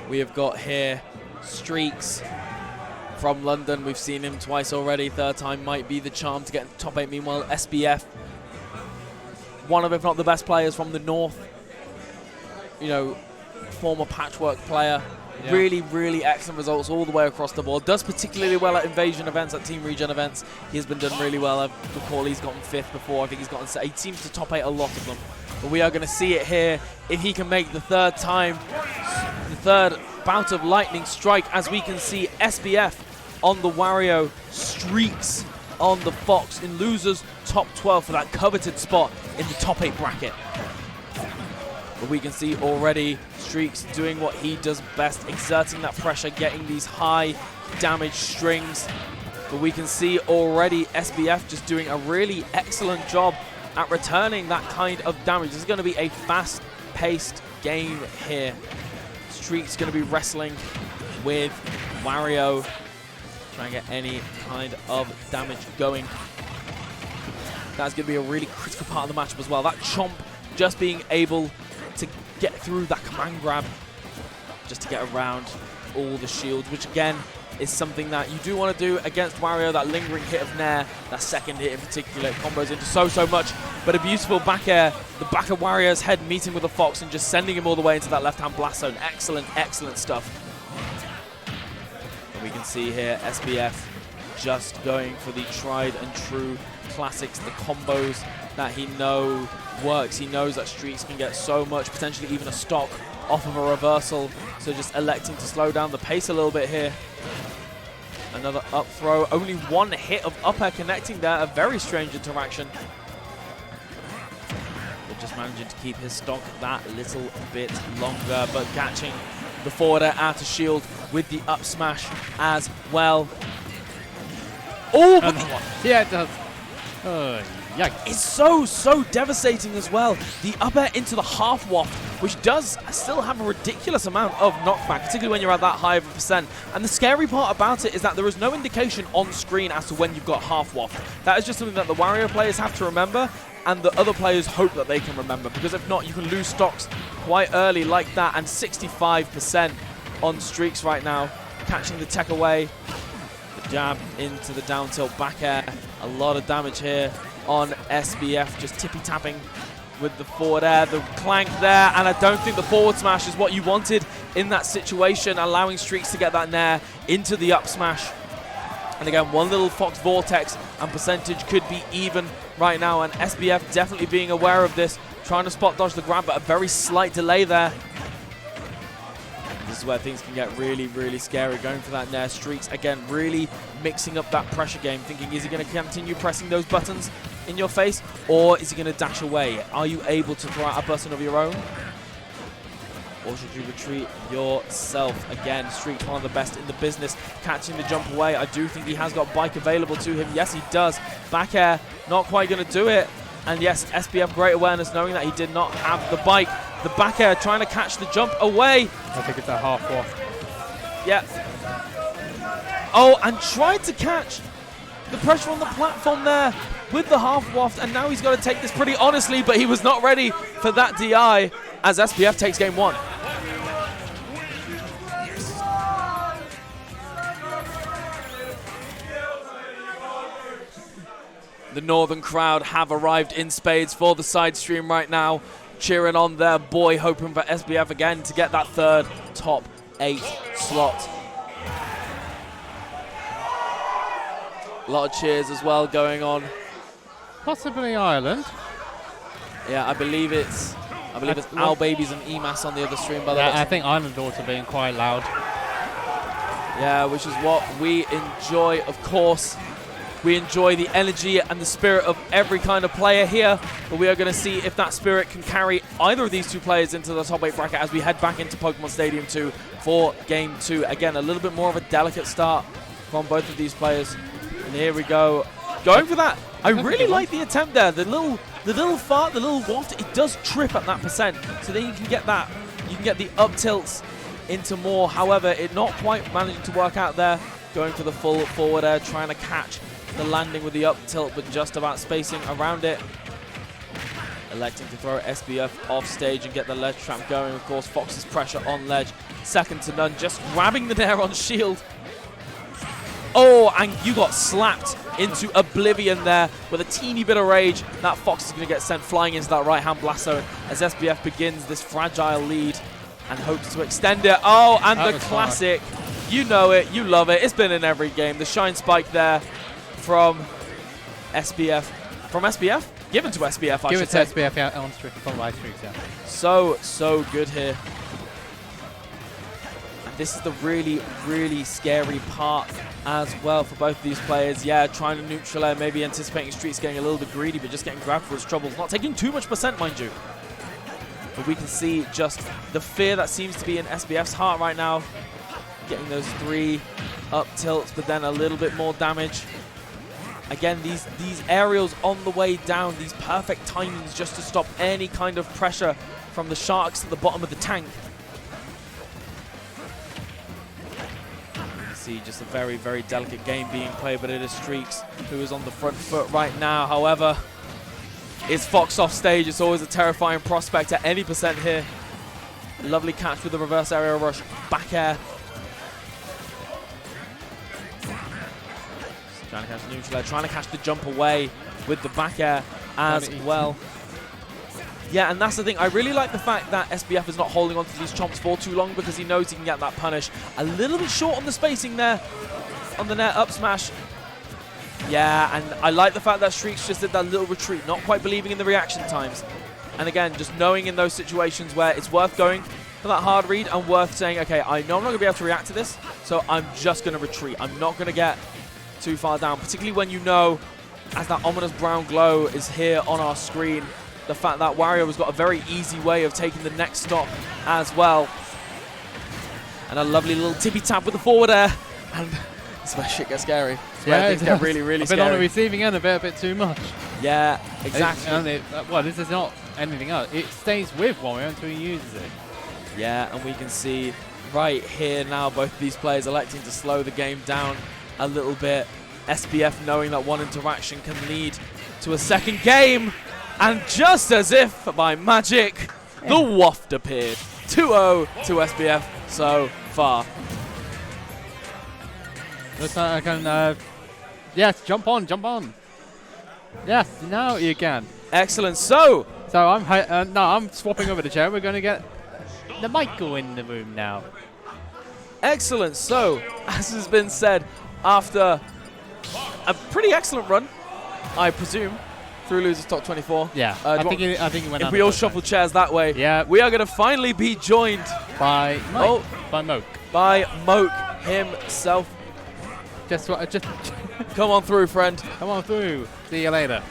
We have got here Streakz from London. We've seen him twice already. Third time might be the charm to get in the top 8. Meanwhile, SBF, one of, if not the best players from the north, you know, former patchwork player. Yeah. Really, really excellent results all the way across the board. Does particularly well at invasion events, at Team Regen events. He has been done really well. I recall he's gotten 5th before. I think he's gotten, he seems to top 8 a lot of them. But we are going to see it here if he can make the third time, the third bout of lightning strike, as we can see SBF on the Wario, Streakz on the Fox in losers top 12 for that coveted spot in the top 8 bracket. But we can see already Streakz doing what he does best, exerting that pressure, getting these high damage strings. But we can see already SBF just doing a really excellent job at returning that kind of damage. This is going to be a fast-paced game here. Streakz going to be wrestling with Wario, trying to get any kind of damage going. That's going to be a really critical part of the matchup as well. That chomp just being able to get through that command grab, just to get around all the shields, which again is something that you do want to do against Wario. That lingering hit of Nair, that second hit in particular, combos into so much. But a beautiful back air, the back of Wario's head meeting with the Fox and just sending him all the way into that left-hand blast zone. Excellent, excellent stuff. And we can see here SBF just going for the tried and true classics, the combos that he knows works. He knows that Streakz can get so much, potentially even a stock off of a reversal. So just electing to slow down the pace a little bit here. Another up throw. Only one hit of up air connecting there. A very strange interaction. But just managing to keep his stock that little bit longer. But catching the forward air out of shield with the up smash as well. Oh, but yeah, it does. Yikes. It's so devastating as well. The up air into the half waft, which does still have a ridiculous amount of knockback, particularly when you're at that high of a percent. And the scary part about it is that there is no indication on screen as to when you've got half waft. That is just something that the Wario players have to remember, and the other players hope that they can remember, because if not, you can lose stocks quite early like that. And 65% on Streakz right now, catching the tech away. The jab into the down tilt back air. A lot of damage here on SBF, just tippy-tapping with the forward air, the clank there, and I don't think the forward smash is what you wanted in that situation, allowing Streakz to get that nair into the up smash. And again, one little Fox Vortex and percentage could be even right now, and SBF definitely being aware of this, trying to spot dodge the grab, but a very slight delay there. This is where things can get really, really scary, going for that nair. Streakz, again, really mixing up that pressure game, thinking, is he going to continue pressing those buttons in your face, or is he going to dash away? Are you able to throw out a button of your own? Or should you retreat yourself? Again, Streakz, one of the best in the business, catching the jump away. I do think he has got bike available to him. Yes, he does. Back air, not quite going to do it. And yes, SBF, great awareness, knowing that he did not have the bike. The back air, trying to catch the jump away. I think it's a half waft. Yeah. Oh, and tried to catch the pressure on the platform there with the half waft, and now he's got to take this pretty honestly, but he was not ready for that DI as SBF takes game 1. The northern crowd have arrived in spades for the side stream right now, cheering on their boy, hoping for SBF again to get that third top 8 slot. A lot of cheers as well going on. Possibly Ireland. Yeah, I believe it's Owl Babies and EMAS on the other stream, by the way. I think Ireland ought to be quite loud. Yeah, which is what we enjoy, of course. We enjoy the energy and the spirit of every kind of player here, but we are going to see if that spirit can carry either of these two players into the top 8 bracket as we head back into Pokemon Stadium 2 for Game 2. Again, a little bit more of a delicate start from both of these players. And here we go. Going for that. I really like the attempt there. The little fart, the little waft, it does trip at that percent. So then you can get that. You can get the up tilts into more. However, it not quite managing to work out there. Going for the full forward air, trying to catch the landing with the up tilt, but just about spacing around it. Electing to throw SBF off stage and get the ledge trap going. Of course, Fox's pressure on ledge second to none. Just grabbing the Nair on shield. Oh, and you got slapped into oblivion there with a teeny bit of rage. That Fox is going to get sent flying into that right-hand blast zone as SBF begins this fragile lead and hopes to extend it. Oh, and the classic. You know it. You love it. It's been in every game. The shine spike there from SBF. From SBF? Given to SBF, I should say. Give it to SBF on Streakz, followed by Streakz, yeah. So good here. And this is the really, really scary part as well for both of these players. Yeah, trying to neutral air, maybe anticipating Streakz getting a little bit greedy, but just getting grabbed for his troubles. Not taking too much percent, mind you. But we can see just the fear that seems to be in SBF's heart right now. Getting those 3 up tilts, but then a little bit more damage. Again, these aerials on the way down, these perfect timings just to stop any kind of pressure from the Sharks at the bottom of the tank. You see just a very, very delicate game being played, but it is Streakz who is on the front foot right now. However, it's Fox off stage. It's always a terrifying prospect at any percent here. Lovely catch with the reverse aerial rush, back air. Trying to catch the neutral air, trying to catch the jump away with the back air as well. Yeah, and that's the thing. I really like the fact that SBF is not holding on to these chomps for too long because he knows he can get that punish. A little bit short on the spacing there on the net up smash. Yeah, and I like the fact that Streakz just did that little retreat, not quite believing in the reaction times. And again, just knowing in those situations where it's worth going for that hard read and worth saying, okay, I know I'm not going to be able to react to this, so I'm just going to retreat. I'm not going to get too far down, particularly when you know, as that ominous brown glow is here on our screen, the fact that Wario has got a very easy way of taking the next stop as well. And a lovely little tippy tap with the forward air. And that's where shit gets scary. Yeah, things get really, really scary. I've been on the receiving end a bit too much. Yeah, exactly. Well, this is not anything else. It stays with Wario until he uses it. Yeah, and we can see right here now both of these players electing to slow the game down a little bit. SBF knowing that one interaction can lead to a second game. And just as if by magic, the waft appeared. 2-0 to SBF so far. Looks like I can, yes, jump on. Yes, now you can. Excellent. So I'm swapping over the chair. We're going to get the Michael in the room now. Excellent. So, as has been said, after a pretty excellent run, I presume, through Losers Top 24. Yeah, I think he went. If we all shuffle chairs that way, yeah, we are going to finally be joined by Moke. By Moke himself. Just come on through, friend. Come on through. See you later.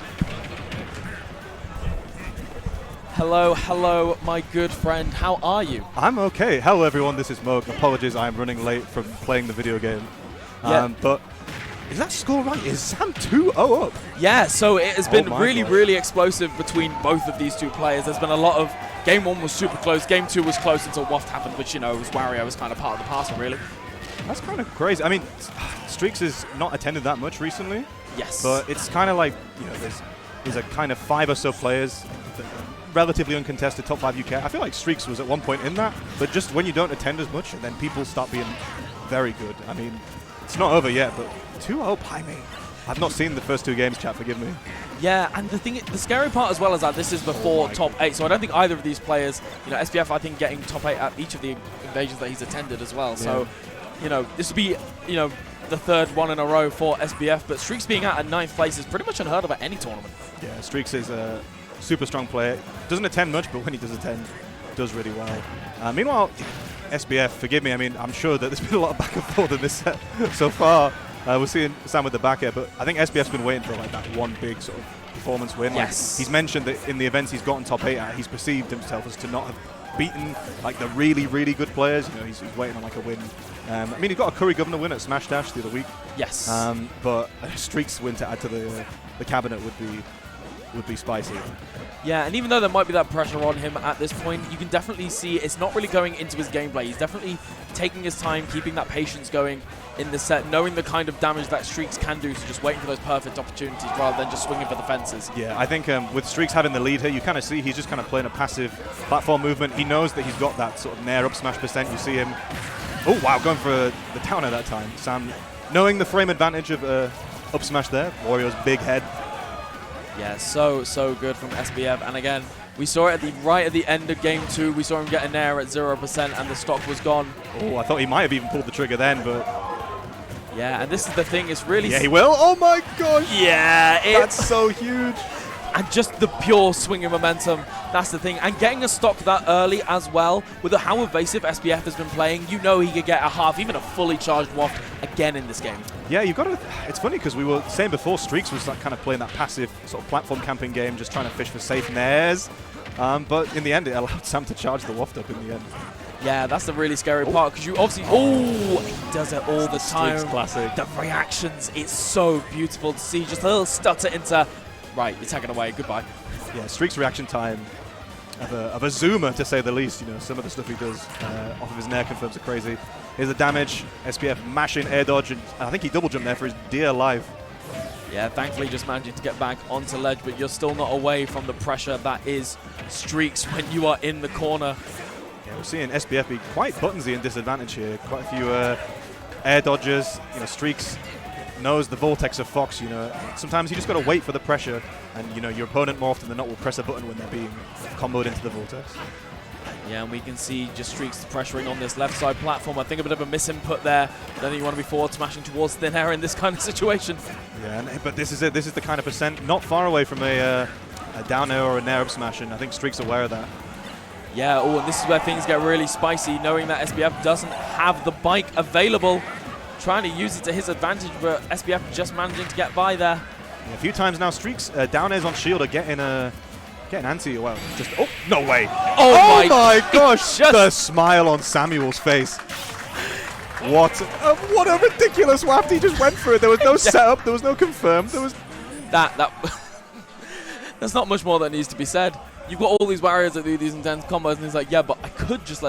Hello, my good friend. How are you? I'm okay. Hello, everyone. This is Moke. Apologies, I'm running late from playing the video game. Yeah. But is that score right? Is Sam 2-0 up? Yeah, so it has been really, God. really explosive between both of these two players. There's been a lot of... Game 1 was super close. Game 2 was close until Waft happened, which, you know, was Wario was kind of part of the parcel, really. That's kind of crazy. I mean, Streakz has not attended that much recently. Yes. But it's kind of like, you know, there's a kind of 5 or so players, relatively uncontested top 5 UK. I feel like Streakz was at one point in that, but just when you don't attend as much, and then people start being very good. I mean, it's not over yet, but 2-0 by me. I've not seen the first 2 games, chat, forgive me. Yeah, and the scary part as well is that this is before top 8, so I don't think either of these players, you know, SBF, I think, getting top 8 at each of the invasions that he's attended as well. Yeah. So, you know, this would be, you know, the 3rd one in a row for SBF, but Streakz being out at 9th place is pretty much unheard of at any tournament. Yeah, Streakz is a super strong player. Doesn't attend much, but when he does attend, does really well. Meanwhile, SBF, forgive me, I mean, I'm sure that there's been a lot of back and forth in this set so far. We're seeing Sam with the back air, but I think SBF's been waiting for like that one big sort of performance win. Yes. Like, he's mentioned that in the events he's gotten top 8 at, he's perceived himself as to not have beaten like the really, really good players. You know, he's waiting on like a win. I mean, he got a Curry Governor win at Smash Dash the other week. Yes. But a Streakz win to add to the cabinet would be would be spicy. Yeah, and even though there might be that pressure on him at this point, you can definitely see it's not really going into his gameplay. He's definitely taking his time, keeping that patience going in the set, knowing the kind of damage that Streakz can do, so just waiting for those perfect opportunities rather than just swinging for the fences. Yeah, I think with Streakz having the lead here, you kind of see he's just kind of playing a passive platform movement. He knows that he's got that sort of nair up smash percent. You see him, oh wow, going for the downer that time. Sam, knowing the frame advantage of up smash there, Wario's big head. Yeah, so good from SBF. And again, we saw it right at the end of game 2. We saw him get a nair at 0% and the stock was gone. Oh, I thought he might have even pulled the trigger then, but... Yeah, and this is the thing. It's really... Yeah, he will. Oh my gosh. Yeah, that's so huge. And just the pure swing of momentum. That's the thing. And getting a stock that early as well, with how evasive SBF has been playing, you know he could get a half, even a fully charged waft again in this game. Yeah, you've got to... It's funny because we were saying before, Streakz was like kind of playing that passive sort of platform camping game, just trying to fish for safe nairs. But in the end, it allowed Sam to charge the waft up in the end. Yeah, that's the really scary part because you obviously... Oh, he does it all the time. Streakz classic. The reactions, it's so beautiful to see. Just a little stutter into... Right, you're taking away. Goodbye. Yeah, Streakz reaction time of a zoomer, to say the least. You know, some of the stuff he does off of his nair confirms are crazy. Here's the damage. SBF mashing air dodge, and I think he double jumped there for his dear life. Yeah, thankfully just managing to get back onto ledge, but you're still not away from the pressure that is Streakz when you are in the corner. Yeah, we're seeing SBF be quite buttonsy in disadvantage here. Quite a few air dodges. You know, Streakz knows the vortex of Fox. You know, sometimes you just got to wait for the pressure, and you know your opponent more often than not will press a button when they're being comboed into the vortex. Yeah, and we can see just Streakz pressuring on this left side platform. I think a bit of a misinput there. I don't think you want to be forward smashing towards thin air in this kind of situation. Yeah, but this is it. This is the kind of percent not far away from a down air or a nair up smash, and I think Streakz aware of that. Yeah, oh, and this is where things get really spicy, knowing that SBF doesn't have the bike available. Trying to use it to his advantage, but SBF just managing to get by there. Yeah, a few times now, Streakz down airs on shield are getting anti. Well, just no way! Oh my gosh! The smile on Samuel's face. What a ridiculous waft he just went for it. There was no setup. There was no confirm. There was that. There's not much more that needs to be said. You've got all these Warriors that do these intense combos, and he's like, yeah, but I could just let